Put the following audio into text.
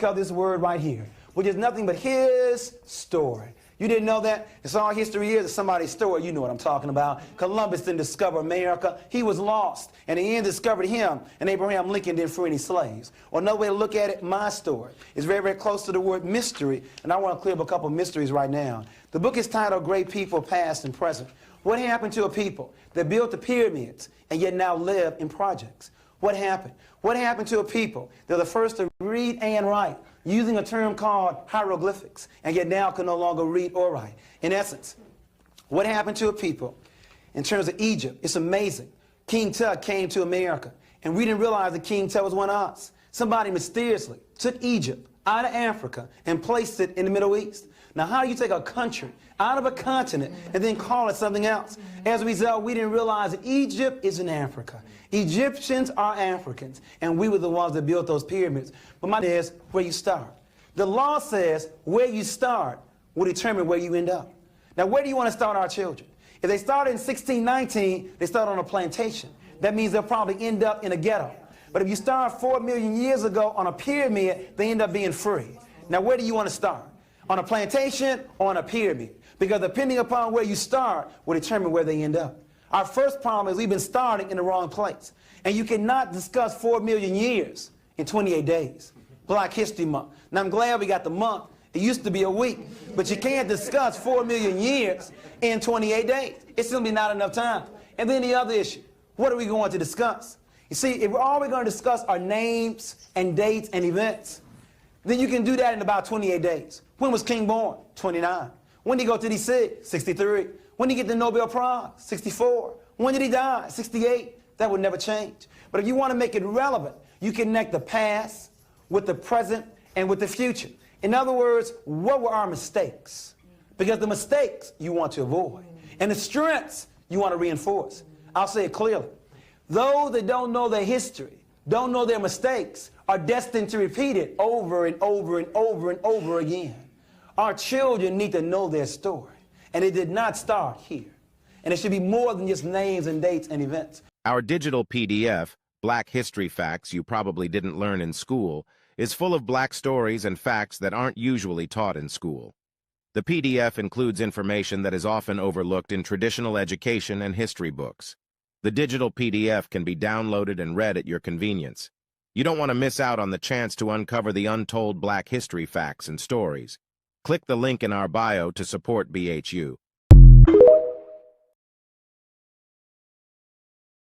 of this word right here, which is nothing but his story. You didn't know that? It's all history is. It's somebody's story. You know what I'm talking about. Columbus didn't discover America. He was lost. And the end discovered him. And Abraham Lincoln didn't free any slaves. Or another way to look at it, my story is very, very close to the word mystery. And I want to clear up a couple of mysteries right now. The book is titled Great People, Past and Present. What happened to a people that built the pyramids and yet now live in projects? What happened? What happened to a people that were the first to read and write using a term called hieroglyphics and yet now can no longer read or write? In essence, what happened to a people in terms of Egypt? It's amazing. King Tut came to America and we didn't realize that King Tut was one of us. Somebody mysteriously took Egypt out of Africa and placed it in the Middle East. Now, how do you take a country out of a continent and then call it something else? As a result, we didn't realize that Egypt is in Africa. Egyptians are Africans, and we were the ones that built those pyramids. But my idea is where you start. The law says where you start will determine where you end up. Now, where do you want to start our children? If they started in 1619, they start on a plantation. That means they'll probably end up in a ghetto. But if you start 4 million years ago on a pyramid, they end up being free. Now, where do you want to start? On a plantation or on a pyramid? Because depending upon where you start will determine where they end up. Our first problem is we've been starting in the wrong place. And you cannot discuss 4 million years in 28 days. Black History Month. Now, I'm glad we got the month. It used to be a week. But you can't discuss 4 million years in 28 days. It's simply not enough time. And then the other issue, what are we going to discuss? You see, if all we're going to discuss are names and dates and events, then you can do that in about 28 days. When was King born? 29. When did he go to D.C.? 63. When did he get the Nobel Prize? 64. When did he die? 68. That would never change. But if you want to make it relevant, you connect the past with the present and with the future. In other words, what were our mistakes? Because the mistakes you want to avoid. And the strengths you want to reinforce. I'll say it clearly. Those that don't know their history, don't know their mistakes, are destined to repeat it over and over and over and over again. Our children need to know their story. And it did not start here. And it should be more than just names and dates and events. Our digital PDF, Black History Facts You Probably Didn't Learn in School, is full of black stories and facts that aren't usually taught in school. The PDF includes information that is often overlooked in traditional education and history books. The digital PDF can be downloaded and read at your convenience. You don't want to miss out on the chance to uncover the untold black history facts and stories. Click the link in our bio to support BHU.